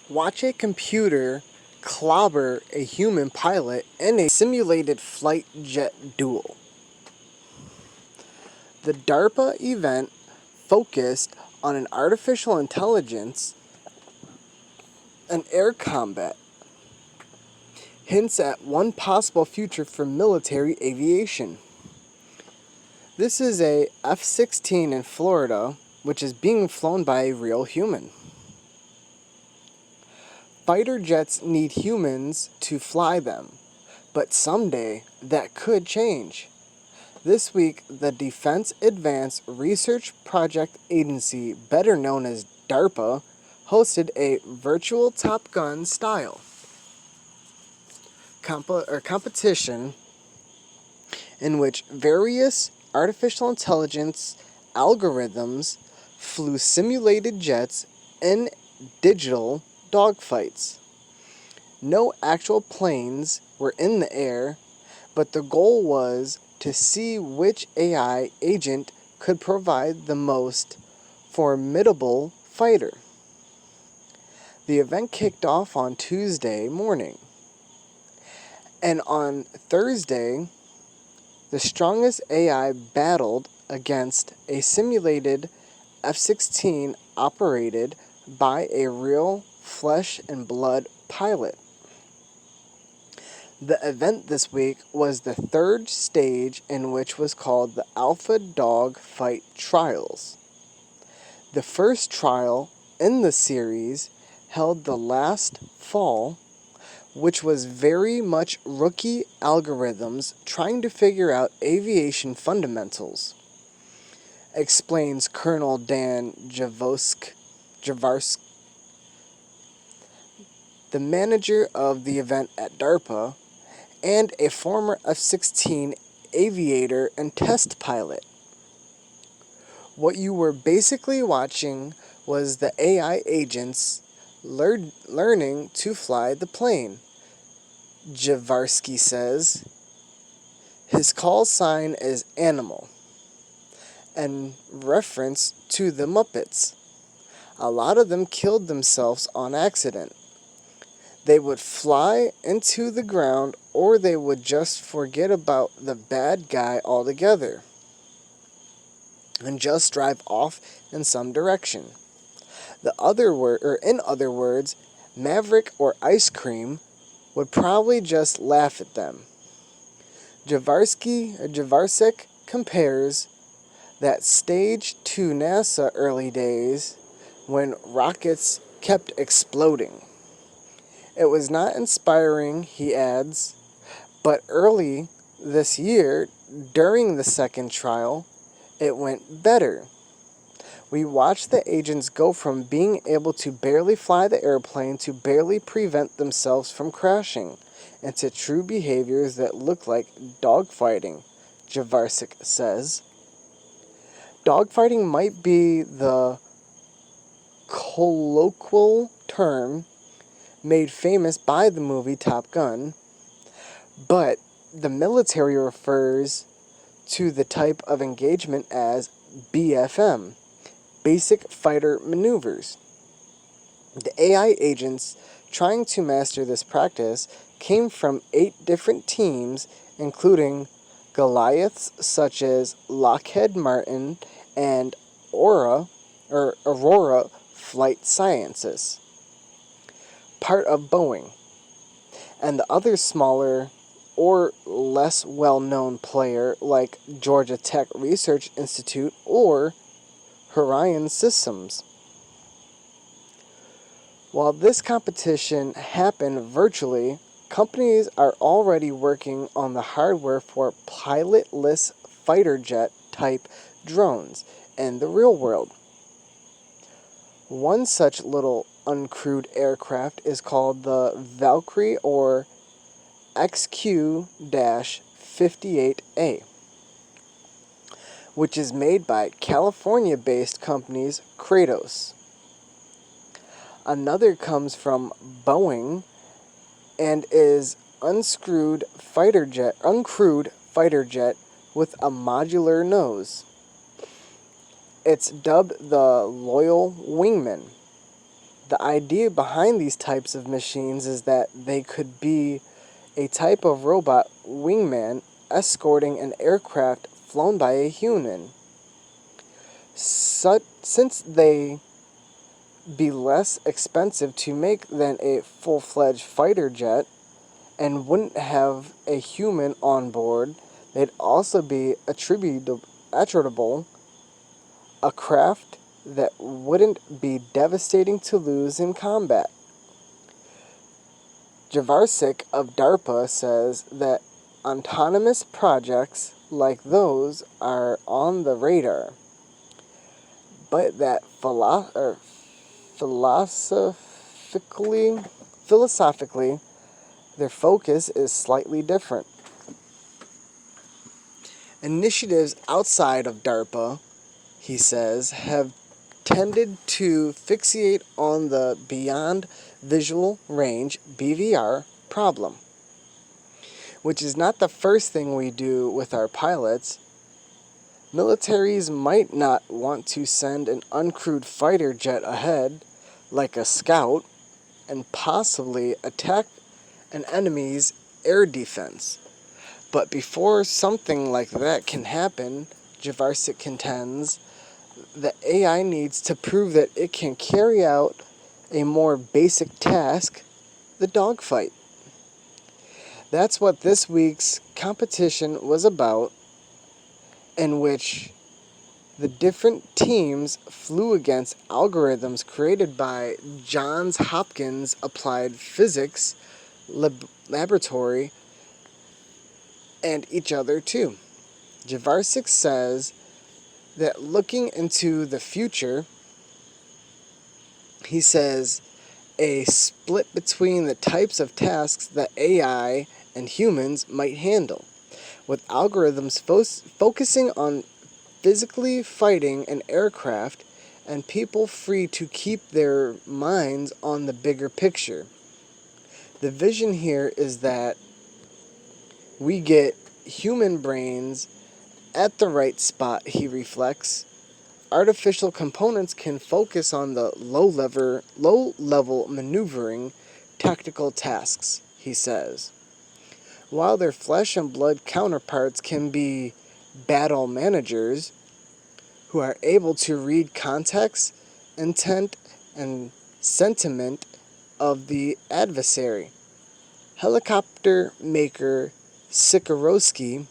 Watch a computer clobber a human pilot in a simulated flight jet duel. The DARPA event focused on an artificial intelligence and air combat. Hints at one possible future for military aviation. This is a F-16 in Florida, which is being flown by a real human. Fighter jets need humans to fly them, but someday that could change. This week, the Defense Advanced Research Project Agency, better known as DARPA, hosted a virtual Top Gun style competition in which various artificial intelligence algorithms flew simulated jets in digital dogfights. No actual planes were in the air, but the goal was to see which AI agent could provide the most formidable fighter. The event kicked off on Tuesday morning, and on Thursday, the strongest AI battled against a simulated F-16 operated by a real flesh and blood pilot. The event this week was the third stage in which was called the Alpha Dog Fight Trials. The first trial in the series held the last fall, which was very much rookie algorithms trying to figure out aviation fundamentals, explains Colonel Dan Javarsk, the manager of the event at DARPA, and a former F-16 aviator and test pilot. What you were basically watching was the AI agents learning to fly the plane, Javarsky says. His call sign is Animal, and reference to the Muppets. A lot of them killed themselves on accident. They would fly into the ground, or they would just forget about the bad guy altogether and just drive off in some direction. In other words, Maverick or Ice Cream would probably just laugh at them. Javarsek compares that stage to NASA early days when rockets kept exploding. It was not inspiring, he adds, but early this year, during the second trial, it went better. We watched the agents go from being able to barely fly the airplane to barely prevent themselves from crashing into true behaviors that look like dogfighting, Javarsek says. Dogfighting might be the colloquial term made famous by the movie Top Gun, but the military refers to the type of engagement as BFM, Basic Fighter Maneuvers. The AI agents trying to master this practice came from 8 different teams, including Goliaths such as Lockheed Martin and Aurora Flight Sciences, part of Boeing, and the other smaller or less well-known player like Georgia Tech Research Institute or Horizon Systems. While this competition happened virtually, companies are already working on the hardware for pilotless fighter jet type drones in the real world. One such little uncrewed aircraft is called the Valkyrie or XQ-58A, which is made by California-based companies Kratos. Another comes from Boeing and is uncrewed fighter jet with a modular nose. It's dubbed the Loyal Wingman. The idea behind these types of machines is that they could be a type of robot wingman escorting an aircraft flown by a human. Since they be less expensive to make than a full-fledged fighter jet and wouldn't have a human on board, they'd also be attributable a craft that wouldn't be devastating to lose in combat. Javarcik of DARPA says that autonomous projects like those are on the radar, but that philosophically, their focus is slightly different. Initiatives outside of DARPA, he says, have tended to fixate on the beyond visual range BVR problem, which is not the first thing we do with our pilots. Militaries might not want to send an uncrewed fighter jet ahead, like a scout, and possibly attack an enemy's air defense. But before something like that can happen, Javarcik contends, the AI needs to prove that it can carry out a more basic task, the dogfight. That's what this week's competition was about, in which the different teams flew against algorithms created by Johns Hopkins Applied Physics Laboratory and each other too. Javarcik says that looking into the future, he says a split between the types of tasks that AI and humans might handle, with algorithms focusing on physically fighting an aircraft and people free to keep their minds on the bigger picture. The vision here is that we get human brains at the right spot, he reflects. Artificial components can focus on the low-level maneuvering tactical tasks, he says, while their flesh and blood counterparts can be battle managers who are able to read context, intent, and sentiment of the adversary. Helicopter maker Sikorsky,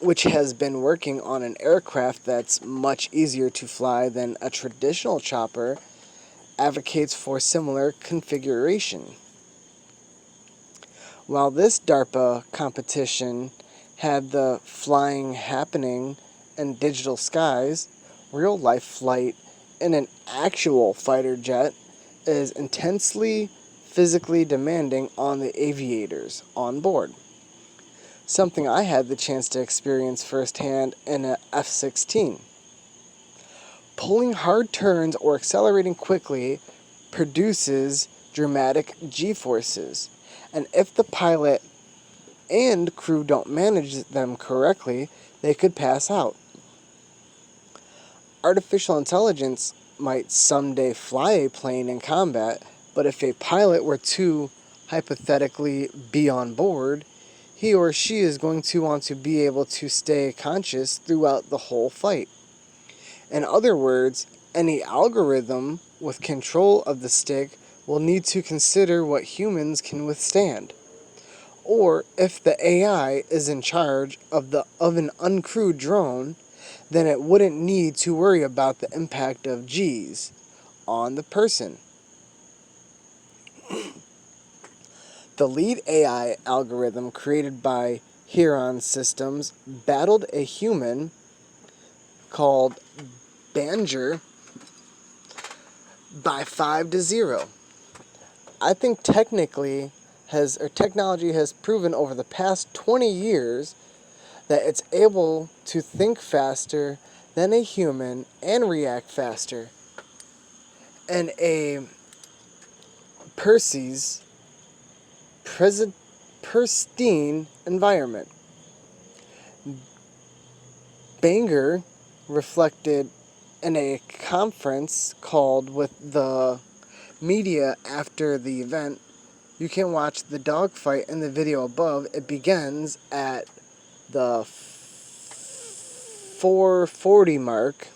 which has been working on an aircraft that's much easier to fly than a traditional chopper, advocates for similar configuration. While this DARPA competition had the flying happening in digital skies, real-life flight in an actual fighter jet is intensely physically demanding on the aviators on board. Something I had the chance to experience firsthand in a F-16. Pulling hard turns or accelerating quickly produces dramatic G-forces, and if the pilot and crew don't manage them correctly, they could pass out. Artificial intelligence might someday fly a plane in combat, but if a pilot were to hypothetically be on board, he or she is going to want to be able to stay conscious throughout the whole fight. In other words, any algorithm with control of the stick will need to consider what humans can withstand. Or if the AI is in charge of an uncrewed drone, then it wouldn't need to worry about the impact of G's on the person. The lead AI algorithm created by HuMan Systems battled a human called Banger by 5-0. I think technology has proven over the past 20 years that it's able to think faster than a human and react faster. And a pristine environment. Banger reflected in a conference called with the media after the event, you can watch the dogfight in the video above. It begins at the 4:40 mark